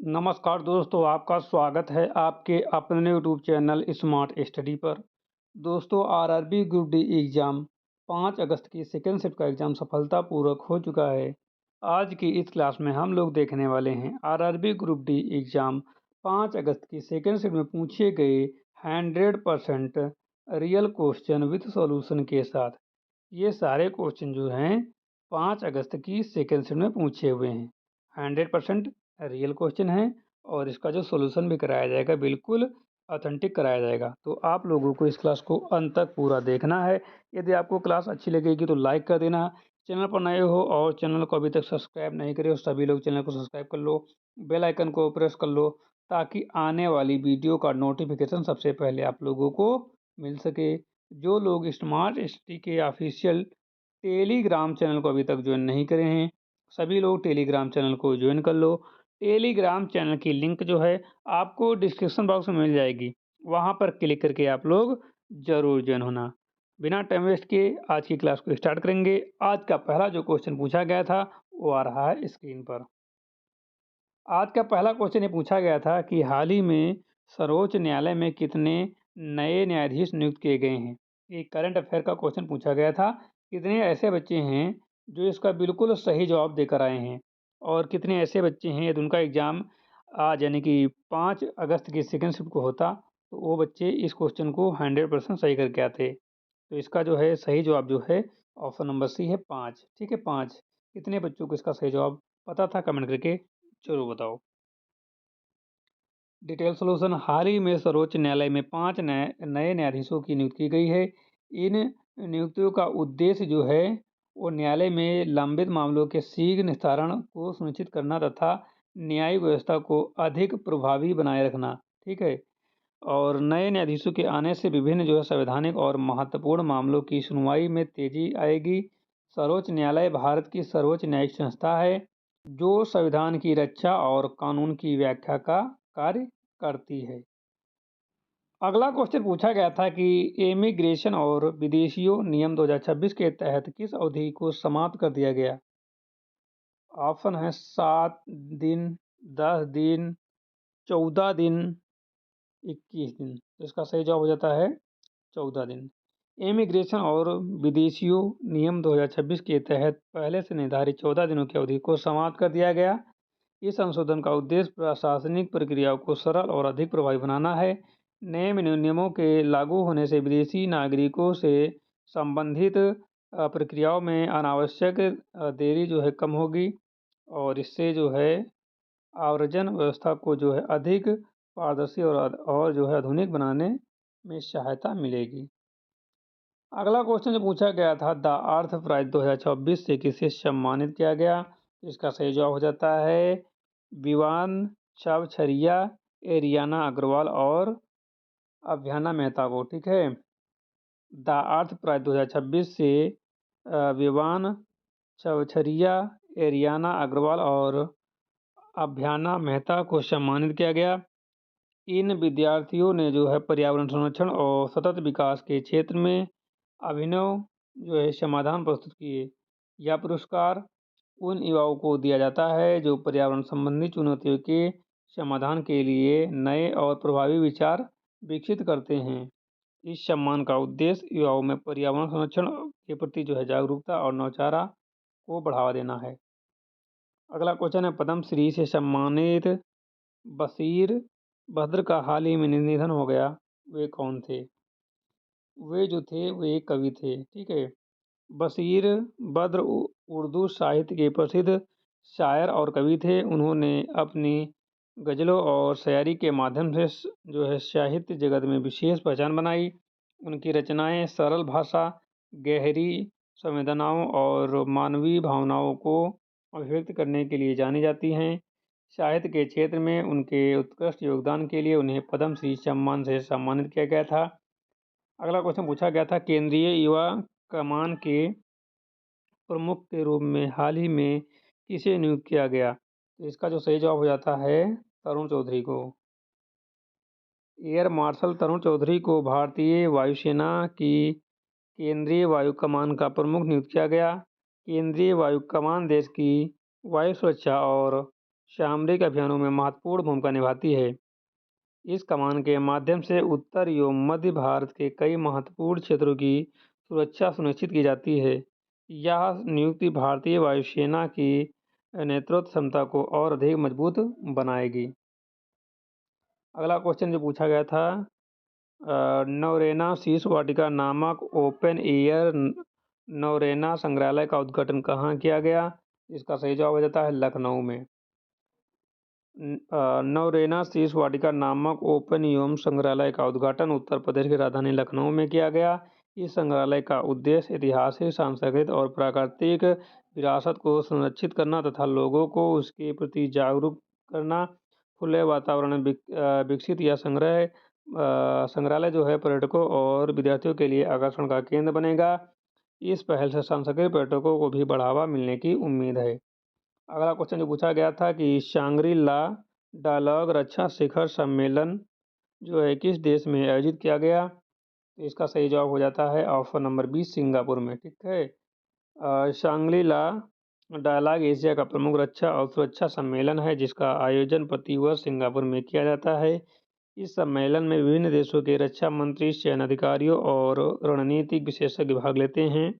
नमस्कार दोस्तों, आपका स्वागत है आपके अपने यूट्यूब चैनल स्मार्ट स्टडी पर। दोस्तों, आरआरबी ग्रुप डी एग्ज़ाम 5 अगस्त की सेकेंड शिफ्ट का एग्ज़ाम सफलतापूर्वक हो चुका है। आज की इस क्लास में हम लोग देखने वाले हैं आरआरबी ग्रुप डी एग्ज़ाम 5 अगस्त की सेकेंड शिफ्ट में पूछे गए 100% रियल क्वेश्चन विथ सॉल्यूशन के साथ। ये सारे क्वेश्चन जो हैं 5 अगस्त की सेकेंड शिफ्ट में पूछे हुए हैं। 100% रियल क्वेश्चन है और इसका जो सॉल्यूशन भी कराया जाएगा बिल्कुल ऑथेंटिक कराया जाएगा। तो आप लोगों को इस क्लास को अंत तक पूरा देखना है। यदि आपको क्लास अच्छी लगेगी तो लाइक कर देना। चैनल पर नए हो और चैनल को अभी तक सब्सक्राइब नहीं करे हो सभी लोग चैनल को सब्सक्राइब कर लो, बेल आइकन को प्रेस कर लो ताकि आने वाली वीडियो का नोटिफिकेशन सबसे पहले आप लोगों को मिल सके। जो लोग स्मार्ट स्टडी के ऑफिशियल टेलीग्राम चैनल को अभी तक ज्वाइन नहीं करे हैं, सभी लोग टेलीग्राम चैनल को ज्वाइन कर लो। टेलीग्राम चैनल की लिंक जो है आपको डिस्क्रिप्शन बॉक्स में मिल जाएगी, वहां पर क्लिक करके आप लोग जरूर ज्वाइन होना। बिना टाइम वेस्ट किए आज की क्लास को स्टार्ट करेंगे। आज का पहला जो क्वेश्चन पूछा गया था वो आ रहा है स्क्रीन पर। आज का पहला क्वेश्चन ये पूछा गया था कि हाल ही में सर्वोच्च न्यायालय में कितने नए न्यायाधीश नियुक्त किए गए हैं। ये करंट अफेयर का क्वेश्चन पूछा गया था। कितने ऐसे बच्चे हैं जो इसका बिल्कुल सही जवाब देकर आए हैं और कितने ऐसे बच्चे हैं यदि उनका एग्ज़ाम आज यानी कि 5 अगस्त की सेकेंड शिफ्ट को होता तो वो बच्चे इस क्वेश्चन को 100% सही करके आते। तो इसका जो है सही जवाब जो है ऑप्शन नंबर सी है 5। ठीक है, 5। कितने बच्चों को इसका सही जवाब पता था कमेंट करके जरूर बताओ। Detail solution. हाल ही में सर्वोच्च न्यायालय में 5 नए न्यायाधीशों की नियुक्ति की गई है। इन नियुक्तियों का उद्देश्य जो है वो न्यायालय में लंबित मामलों के शीघ्र निस्तारण को सुनिश्चित करना तथा न्यायिक व्यवस्था को अधिक प्रभावी बनाए रखना। ठीक है, और नए न्यायाधीशों के आने से विभिन्न जो है संवैधानिक और महत्वपूर्ण मामलों की सुनवाई में तेजी आएगी। सर्वोच्च न्यायालय भारत की सर्वोच्च न्यायिक संस्था है जो संविधान की रक्षा और कानून की व्याख्या का कार्य करती है। अगला क्वेश्चन पूछा गया था कि इमिग्रेशन और विदेशियों नियम 2026 के तहत किस अवधि को समाप्त कर दिया गया। ऑप्शन है 7 दिन, 10 दिन, 14 दिन, 21 दिन। तो इसका सही जवाब हो जाता है 14 दिन। इमिग्रेशन और विदेशियों नियम 2026 के तहत पहले से निर्धारित 14 दिनों की अवधि को समाप्त कर दिया गया। इस संशोधन का उद्देश्य प्रशासनिक प्रक्रियाओं को सरल और अधिक प्रभावी बनाना है। नए नियमों के लागू होने से विदेशी नागरिकों से संबंधित प्रक्रियाओं में अनावश्यक देरी जो है कम होगी और इससे जो है आव्रजन व्यवस्था को जो है अधिक पारदर्शी और जो है आधुनिक बनाने में सहायता मिलेगी। अगला क्वेश्चन जो पूछा गया था द अर्थ प्राइज 2024 से किसे सम्मानित किया गया। इसका सही जवाब हो जाता है विवान छावछरिया, एरियाना अग्रवाल और अभियाना मेहता को। ठीक है, द अर्थ प्राइज 2026 से विवान छावछरिया, एरियाना अग्रवाल और अभियाना मेहता को सम्मानित किया गया। इन विद्यार्थियों ने जो है पर्यावरण संरक्षण और सतत विकास के क्षेत्र में अभिनव जो है समाधान प्रस्तुत किए। यह पुरस्कार उन युवाओं को दिया जाता है जो पर्यावरण संबंधी चुनौतियों के समाधान के लिए नए और प्रभावी विचार विकसित करते हैं। इस सम्मान का उद्देश्य युवाओं में पर्यावरण संरक्षण के प्रति जो है जागरूकता और नौचारा को बढ़ावा देना है। अगला क्वेश्चन है पद्मश्री से सम्मानित बशीर बद्र का हाल ही में निधन हो गया, वे कौन थे। वे जो थे वे एक कवि थे। ठीक है, बशीर बद्र उर्दू साहित्य के प्रसिद्ध शायर और कवि थे। उन्होंने अपनी गज़लों और शायरी के माध्यम से जो है साहित्य जगत में विशेष पहचान बनाई। उनकी रचनाएं सरल भाषा, गहरी संवेदनाओं और मानवीय भावनाओं को अभिव्यक्त करने के लिए जानी जाती हैं। साहित्य के क्षेत्र में उनके उत्कृष्ट योगदान के लिए उन्हें पद्मश्री सम्मान से सम्मानित किया गया था। अगला क्वेश्चन पूछा गया था केंद्रीय युवा कमान के प्रमुख के रूप में हाल ही में किसे नियुक्त किया गया। तो इसका जो सही जवाब हो जाता है तरुण चौधरी को। एयर मार्शल तरुण चौधरी को भारतीय वायुसेना की केंद्रीय वायु कमान का प्रमुख नियुक्त किया गया। केंद्रीय वायु कमान देश की वायु सुरक्षा और सामरिक अभियानों में महत्वपूर्ण भूमिका निभाती है। इस कमान के माध्यम से उत्तर एवं मध्य भारत के कई महत्वपूर्ण क्षेत्रों की सुरक्षा सुनिश्चित की जाती है। यह नियुक्ति भारतीय वायुसेना की नेतृत्व क्षमता को और अधिक मजबूत बनाएगी। अगला क्वेश्चन जो पूछा गया था, नौरेना शीश वाटिका नामक ओपन एयर नौरेना संग्रहालय का उद्घाटन कहाँ किया गया? इसका सही जवाब हो जाता है लखनऊ में। नौरेना शीश वाटिका नामक ओपन एवं संग्रहालय का उद्घाटन उत्तर प्रदेश की राजधानी लखनऊ में किया गया। इस संग्रहालय का उद्देश्य ऐतिहासिक, सांस्कृतिक और प्राकृतिक विरासत को संरक्षित करना तथा लोगों को उसके प्रति जागरूक करना। खुले वातावरण में विकसित यह संग्रहालय जो है पर्यटकों और विद्यार्थियों के लिए आकर्षण का केंद्र बनेगा। इस पहल से सांस्कृतिक पर्यटकों को भी बढ़ावा मिलने की उम्मीद है। अगला क्वेश्चन जो पूछा गया था कि शांग्री ला डायलॉग रक्षा शिखर सम्मेलन जो है किस देश में आयोजित किया गया? तो इसका सही जवाब हो जाता है ऑप्शन नंबर 20 सिंगापुर में। ठीक है। शांग्री ला डायलॉग एशिया का प्रमुख रक्षा और सुरक्षा सम्मेलन है जिसका आयोजन प्रतिवर्ष सिंगापुर में किया जाता है। इस सम्मेलन में विभिन्न देशों के रक्षा मंत्री, सैन्य अधिकारियों और रणनीतिक विशेषज्ञ भाग लेते हैं।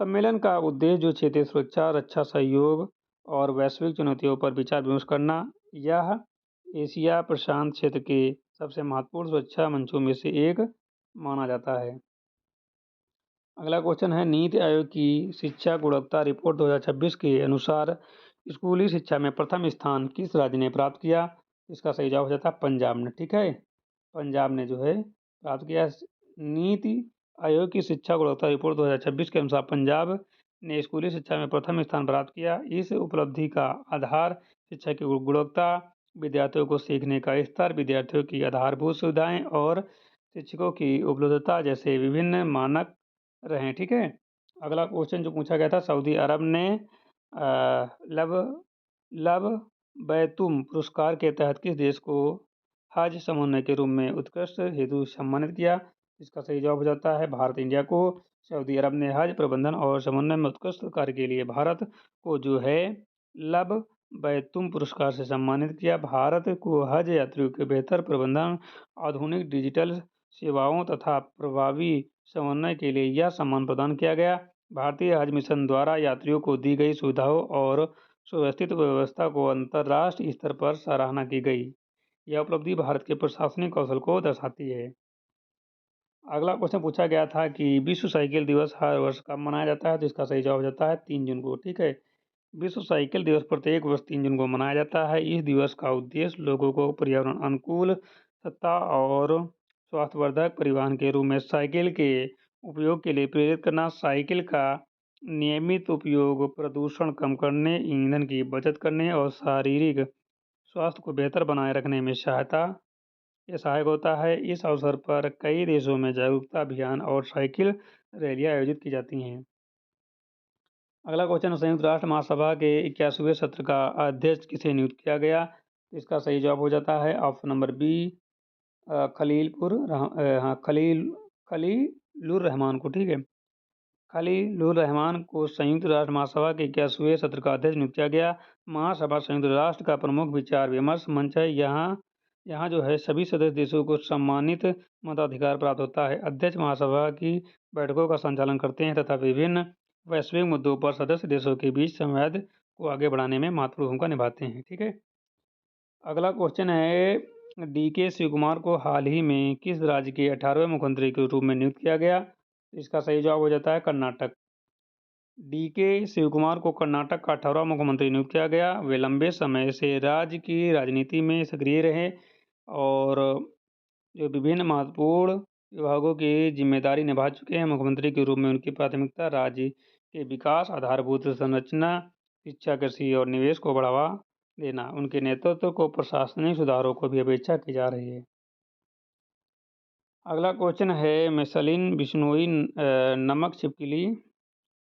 सम्मेलन का उद्देश्य जो क्षेत्रीय सुरक्षा, रक्षा सहयोग और वैश्विक चुनौतियों पर विचार विमर्श करना। यह एशिया प्रशांत क्षेत्र के सबसे महत्वपूर्ण सुरक्षा मंचों में से एक माना जाता है। अगला क्वेश्चन है, नीति आयोग की शिक्षा गुणवत्ता रिपोर्ट 2026 के अनुसार स्कूली शिक्षा में प्रथम स्थान किस राज्य ने प्राप्त किया? इसका सही जवाब हो जाता है पंजाब ने। ठीक है, पंजाब ने जो है प्राप्त किया। नीति आयोग की शिक्षा गुणवत्ता रिपोर्ट 2026 के अनुसार पंजाब ने स्कूली शिक्षा में प्रथम स्थान प्राप्त किया। इस उपलब्धि का आधार शिक्षा की गुणवत्ता, विद्यार्थियों को सीखने का स्तर, विद्यार्थियों की आधारभूत सुविधाएं और शिक्षकों की उपलब्धता जैसे विभिन्न मानक रहे। ठीक है। अगला क्वेश्चन जो पूछा गया था, सऊदी अरब ने लब लब बैतुम पुरस्कार के तहत किस देश को हज समन्वय के रूप में उत्कृष्ट हेतु सम्मानित किया? इसका सही जवाब हो जाता है भारत इंडिया को। सऊदी अरब ने हज प्रबंधन और समन्वय में उत्कृष्ट कार्य के लिए भारत को जो है लब बैतुम पुरस्कार से सम्मानित किया। भारत को हज यात्रियों के बेहतर प्रबंधन, आधुनिक डिजिटल सेवाओं तथा प्रभावी समन्वय के लिए यह सम्मान प्रदान किया गया। भारतीय हज मिशन द्वारा यात्रियों को दी गई सुविधाओं और सुव्यवस्थित व्यवस्था को अंतर्राष्ट्रीय स्तर पर सराहना की गई। यह उपलब्धि भारत के प्रशासनिक कौशल को दर्शाती है। अगला क्वेश्चन पूछा गया था कि विश्व साइकिल दिवस हर वर्ष कब मनाया जाता है? तो इसका सही जवाब हो जाता है 3 जून को। ठीक है, विश्व साइकिल दिवस प्रत्येक वर्ष 3 जून को मनाया जाता है। इस दिवस का उद्देश्य लोगों को पर्यावरण अनुकूल, सस्ता और स्वास्थ्यवर्धक परिवहन के रूप में साइकिल के उपयोग के लिए प्रेरित करना। साइकिल का नियमित उपयोग प्रदूषण कम करने, ईंधन की बचत करने और शारीरिक स्वास्थ्य को बेहतर बनाए रखने में सहायक होता है। इस अवसर पर कई देशों में जागरूकता अभियान और साइकिल रैलियां आयोजित की जाती हैं। अगला क्वेश्चन, संयुक्त राष्ट्र महासभा के 81वें सत्र का अध्यक्ष किसे नियुक्त किया गया? इसका सही जवाब हो जाता है option number B Khalilur Rahman को। ठीक है, खलीलुर रहमान को संयुक्त राष्ट्र महासभा के 81वें सत्र का अध्यक्ष नियुक्त किया गया। महासभा संयुक्त राष्ट्र का प्रमुख विचार विमर्श मंच है। यहाँ जो है सभी सदस्य देशों को सम्मानित मताधिकार प्राप्त होता है। अध्यक्ष महासभा की बैठकों का संचालन करते हैं तथा विभिन्न वैश्विक मुद्दों पर सदस्य देशों के बीच संवाद को आगे बढ़ाने में महत्वपूर्ण भूमिका निभाते हैं। ठीक है। अगला क्वेश्चन है, डी.के. शिवकुमार को हाल ही में किस राज्य के 18वें मुख्यमंत्री के रूप में नियुक्त किया गया? इसका सही जवाब हो जाता है कर्नाटक। डी.के. शिवकुमार को कर्नाटक का 18वां मुख्यमंत्री नियुक्त किया गया। वे लंबे समय से राज्य की राजनीति में सक्रिय रहे और जो विभिन्न महत्वपूर्ण विभागों की जिम्मेदारी निभा चुके हैं। मुख्यमंत्री के रूप में उनकी प्राथमिकता राज्य के विकास, आधारभूत संरचना, शिक्षा, कृषि और निवेश को बढ़ावा देना। उनके नेतृत्व को प्रशासनिक सुधारों को भी अपेक्षा की जा रही है। अगला क्वेश्चन है, मेसलिन बिश्नोई नमक छिपकली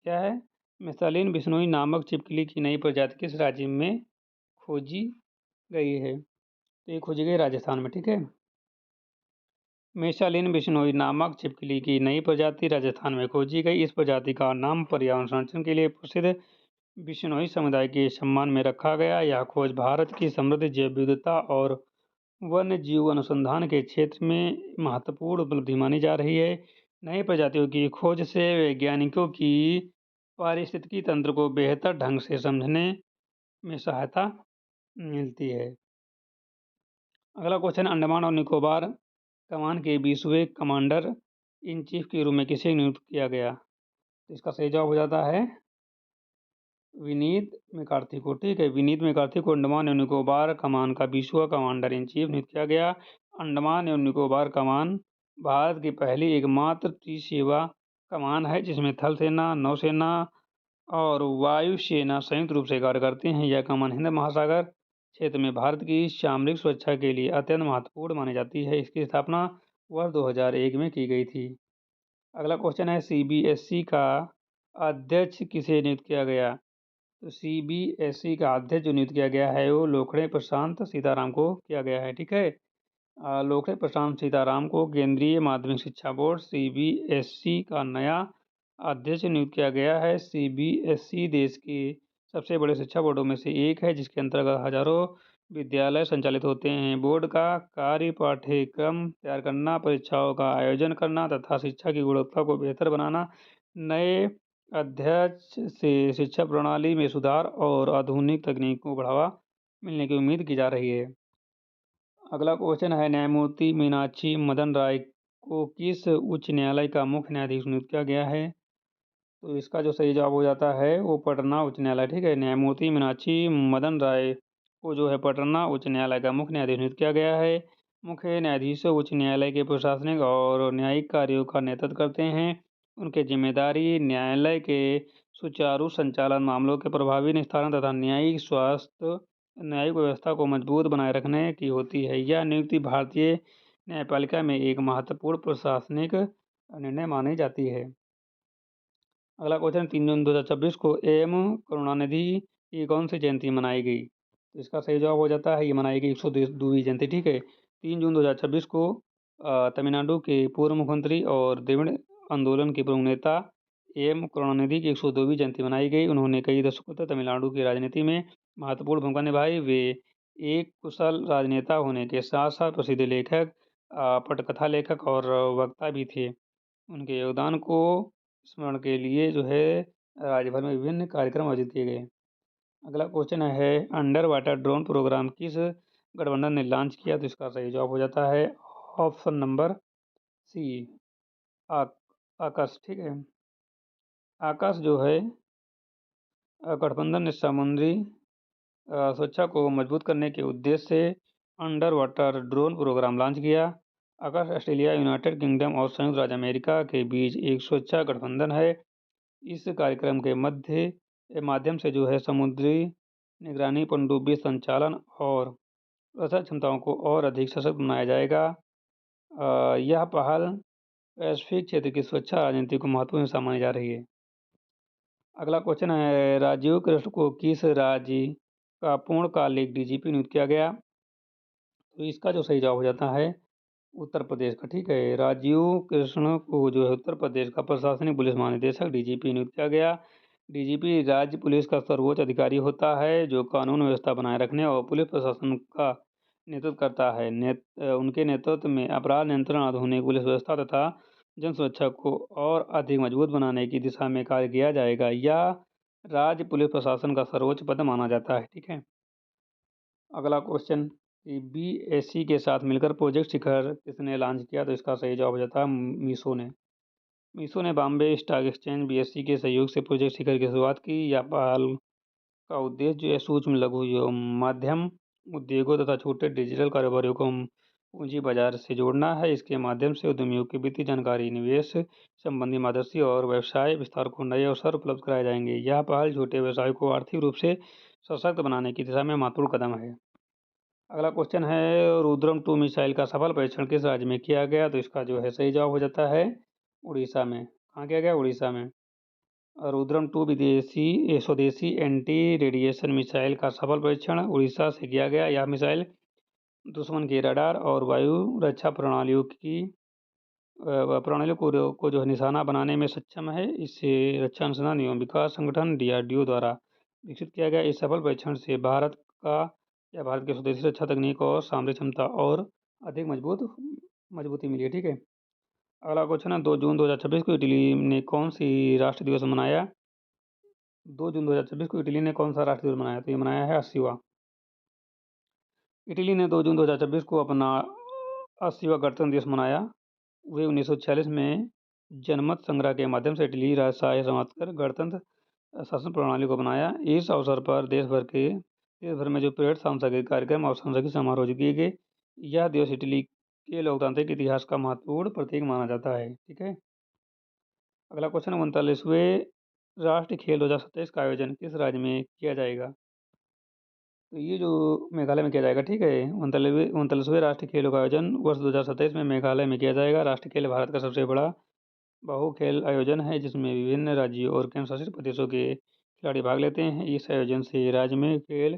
क्या है? मेसलिन बिश्नोई नामक छिपकली की नई प्रजाति किस राज्य में खोजी गई है? तो ये खोजी गई राजस्थान में। ठीक है, मेसालिन बिश्नोई नामक छिपकली की नई प्रजाति राजस्थान में खोजी गई। इस प्रजाति का नाम पर्यावरण संरक्षण के लिए प्रसिद्ध बिश्नोई समुदाय के सम्मान में रखा गया। यह खोज भारत की समृद्ध जैव विविधता और वन्य जीव अनुसंधान के क्षेत्र में महत्वपूर्ण उपलब्धि मानी जा रही है। नई प्रजातियों की खोज से वैज्ञानिकों की पारिस्थितिकी तंत्र को बेहतर ढंग से समझने में सहायता मिलती है। अगला क्वेश्चन, अंडमान और निकोबार कमान के 20वें कमांडर इन चीफ के रूप में किसे नियुक्त किया गया? तो इसका सही जवाब हो जाता है विनीत मैकार्थी को। ठीक है, विनीत मैकार्थी को अंडमान एवं निकोबार कमान का 20वां कमांडर इन चीफ नियुक्त किया गया। अंडमान एवं निकोबार कमान भारत की पहली एकमात्र त्रिसेवा कमान है जिसमें थल सेना, नौसेना और वायुसेना संयुक्त रूप से कार्य करते हैं। यह कमान हिंद महासागर क्षेत्र में भारत की सामरिक सुरक्षा के लिए अत्यंत महत्वपूर्ण मानी जाती है। इसकी स्थापना वर्ष 2001 में की गई थी। अगला क्वेश्चन है, सीबीएसई का अध्यक्ष किसे नियुक्त किया गया? तो सीबीएसई का अध्यक्ष जो नियुक्त किया गया है वो लोखड़े प्रशांत सीताराम को किया गया है। ठीक है, लोखड़े प्रशांत सीताराम को केंद्रीय माध्यमिक शिक्षा बोर्ड सीबीएसई का नया अध्यक्ष नियुक्त किया गया है। सीबीएसई देश के सबसे बड़े शिक्षा बोर्डों में से एक है जिसके अंतर्गत हजारों विद्यालय संचालित होते हैं। बोर्ड का कार्य पाठ्यक्रम तैयार करना, परीक्षाओं का आयोजन करना तथा शिक्षा की गुणवत्ता को बेहतर बनाना। नए अध्यक्ष से शिक्षा प्रणाली में सुधार और आधुनिक तकनीक को बढ़ावा मिलने की उम्मीद की जा रही है। अगला क्वेश्चन है, न्यायमूर्ति मीनाक्षी मदन राय को किस उच्च न्यायालय का मुख्य न्यायाधीश नियुक्त किया गया है? तो इसका जो सही जवाब हो जाता है वो पटना उच्च न्यायालय। ठीक है, न्यायमूर्ति मीनाक्षी मदन राय को जो है पटना उच्च न्यायालय का मुख्य न्यायाधीश नियुक्त किया गया है। मुख्य न्यायाधीश उच्च न्यायालय के प्रशासनिक और न्यायिक कार्यों का नेतृत्व करते हैं। उनकी जिम्मेदारी न्यायालय के सुचारू संचालन, मामलों के प्रभावी निस्तारण तथा न्यायिक व्यवस्था को मजबूत बनाए रखने की होती है। यह नियुक्ति भारतीय न्यायपालिका में एक महत्वपूर्ण प्रशासनिक निर्णय मानी जाती है। अगला क्वेश्चन, 3 जून 2026 को एम करुणानिधि की कौन सी जयंती मनाई गई? तो इसका सही जवाब हो जाता है ये मनाई गई 102वीं जयंती। ठीक है, 3 जून 2026 को तमिलनाडु के पूर्व मुख्यमंत्री और द्रविड़ आंदोलन के प्रमुख नेता एम करुणानिधि की 102वीं जयंती मनाई गई। उन्होंने कई दशकों तक तमिलनाडु की राजनीति में महत्वपूर्ण भूमिका निभाई। वे एक कुशल राजनेता होने के साथ साथ प्रसिद्ध लेखक, पटकथा लेखक और वक्ता भी थे। उनके योगदान को स्मरण के लिए जो है राज्य भर में विभिन्न कार्यक्रम आयोजित किए गए। अगला क्वेश्चन है, अंडर वाटर ड्रोन प्रोग्राम किस गठबंधन ने लॉन्च किया? तो इसका सही जवाब हो जाता है ऑप्शन नंबर सी, आकाश। ठीक है, आकाश जो है गठबंधन ने समुद्री सुरक्षा को मजबूत करने के उद्देश्य से underwater drone programme launch किया। आकाश ऑस्ट्रेलिया, यूनाइटेड किंगडम और संयुक्त राज्य अमेरिका के बीच एक सुरक्षा गठबंधन है। इस कार्यक्रम के माध्यम से जो है समुद्री निगरानी, पनडुब्बी संचालन और रसद क्षमताओं को और अधिक सशक्त बनाया जाएगा। यह पहल पैसिफिक क्षेत्र की सुरक्षा राजनीति को महत्वपूर्ण हिस्सा मानी जा रही है। अगला क्वेश्चन है, राजीव कृष्ण को किस राज्य का पूर्णकालिक डीजीपी नियुक्त किया गया? तो इसका जो सही जवाब हो जाता है उत्तर प्रदेश का। ठीक है, राजीव कृष्ण को जो है उत्तर प्रदेश का प्रशासनिक पुलिस महानिदेशक डीजीपी नियुक्त किया गया। डीजीपी राज्य पुलिस का सर्वोच्च अधिकारी होता है जो कानून व्यवस्था बनाए रखने और पुलिस प्रशासन का नेतृत्व करता है। उनके नेतृत्व में अपराध नियंत्रण, आधुनिक पुलिस व्यवस्था तथा जन सुरक्षा को और अधिक मजबूत बनाने की दिशा में कार्य किया जाएगा। यह राज्य पुलिस प्रशासन का सर्वोच्च पद माना जाता है। ठीक है, अगला क्वेश्चन, बीएसई के साथ मिलकर प्रोजेक्ट शिखर किसने लॉन्च किया? तो इसका सही जवाब हो जाता है मीशो ने। मीशो ने बॉम्बे स्टॉक एक्सचेंज बीएसई के सहयोग से प्रोजेक्ट शिखर की शुरुआत की। यह पहल का उद्देश्य जो है सूक्ष्म, लघु एवं मध्यम उद्योगों तथा छोटे डिजिटल कारोबारियों को पूंजी बाजार से जोड़ना है। इसके माध्यम से उद्यमियों की वित्तीय जानकारी, निवेश संबंधी मार्गदर्शन और व्यवसाय विस्तार को नए अवसर उपलब्ध कराए जाएंगे। यह पहल छोटे व्यवसाय को आर्थिक रूप से सशक्त बनाने की दिशा में महत्वपूर्ण कदम है। अगला क्वेश्चन है, रुद्रम 2 मिसाइल का सफल परीक्षण किस राज्य में किया गया? तो इसका जो है सही जवाब हो जाता है उड़ीसा में। कहाँ किया गया? उड़ीसा में। रुद्रम 2 स्वदेशी एंटी रेडिएशन मिसाइल का सफल परीक्षण उड़ीसा से किया गया। यह मिसाइल दुश्मन के रडार और वायु रक्षा प्रणालियों को जो है निशाना बनाने में सक्षम है। इसे रक्षा अनुसंधान एवं विकास संगठन डीआरडीओ द्वारा विकसित किया गया। इस सफल परीक्षण से भारत की स्वदेशी रक्षा तकनीक और सामरिक क्षमता और अधिक मजबूती मिली है। ठीक है। अगला क्वेश्चन है, 2 जून 2026 को इटली ने कौन सी राष्ट्र दिवस मनाया? 2 जून 2026 को इटली ने कौन सा राष्ट्र दिवस मनाया? तो ये मनाया है 80वां। इटली ने 2 जून 2026 को अपना 80वां गणतंत्र दिवस मनाया। वे 1946 में जनमत संग्रह के माध्यम से इटली राजशाही समाप्त कर गणतंत्र शासन प्रणाली को अपनाया। इस अवसर पर देश भर में जो परेड, सांस्कृतिक कार्यक्रम और सांस्कृतिक समारोह किए गए। यह दिवस इटली के लोकतांत्रिक इतिहास का महत्वपूर्ण प्रतीक माना जाता है। ठीक है। अगला क्वेश्चन, 39वें राष्ट्रीय खेल 2027 का आयोजन किस राज्य में किया जाएगा? तो ये जो मेघालय में किया जाएगा। ठीक है। 39वें राष्ट्रीय खेलों का आयोजन वर्ष 2027 में मेघालय में किया जाएगा। राष्ट्रीय खेल भारत का सबसे बड़ा बहु खेल आयोजन है, जिसमें विभिन्न राज्यों और केंद्र शासित प्रदेशों के खिलाड़ी भाग लेते हैं। इस आयोजन से राज्य में खेल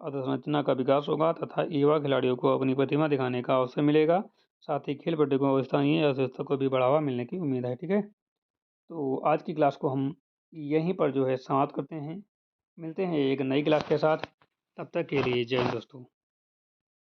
अधोसंरचना का विकास होगा तथा युवा खिलाड़ियों को अपनी प्रतिभा दिखाने का अवसर मिलेगा। साथ ही खेल पर्यटकों और स्थानीय अर्थव्यवस्था को भी बढ़ावा मिलने की उम्मीद है। ठीक है। तो आज की क्लास को हम यहीं पर जो है समाप्त करते हैं। मिलते हैं एक नई क्लास के साथ। तब तक के लिए जय हिंद दोस्तों।